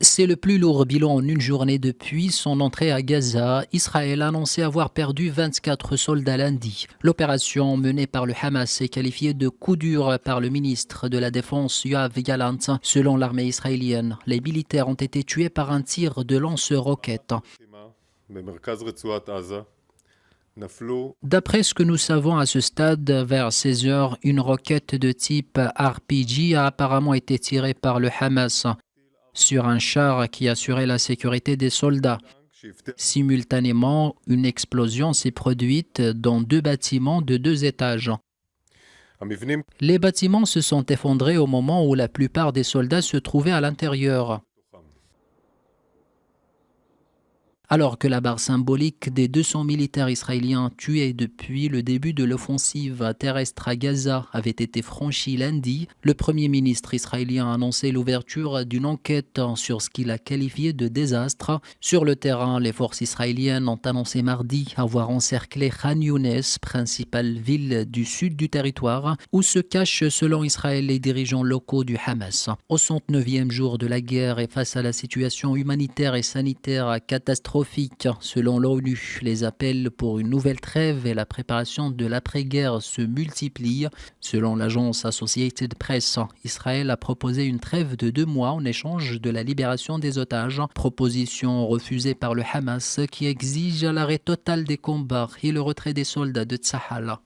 C'est le plus lourd bilan en une journée depuis son entrée à Gaza. Israël a annoncé avoir perdu 24 soldats lundi. L'opération menée par le Hamas est qualifiée de coup dur par le ministre de la Défense Yoav Gallant. Selon l'armée israélienne, les militaires ont été tués par un tir de lance-roquettes. D'après ce que nous savons à ce stade, vers 16 heures, une roquette de type RPG a apparemment été tirée par le Hamas sur un char qui assurait la sécurité des soldats. Simultanément, une explosion s'est produite dans deux bâtiments de 2 étages. Les bâtiments se sont effondrés au moment où la plupart des soldats se trouvaient à l'intérieur. Alors que la barre symbolique des 200 militaires israéliens tués depuis le début de l'offensive terrestre à Gaza avait été franchie lundi, le Premier ministre israélien a annoncé l'ouverture d'une enquête sur ce qu'il a qualifié de désastre. Sur le terrain, les forces israéliennes ont annoncé mardi avoir encerclé Khan Younes, principale ville du sud du territoire, où se cachent selon Israël les dirigeants locaux du Hamas. Au 109e jour de la guerre et face à la situation humanitaire et sanitaire catastrophique, selon l'ONU, les appels pour une nouvelle trêve et la préparation de l'après-guerre se multiplient. Selon l'agence Associated Press, Israël a proposé une trêve de 2 mois en échange de la libération des otages, proposition refusée par le Hamas qui exige l'arrêt total des combats et le retrait des soldats de Tzahal.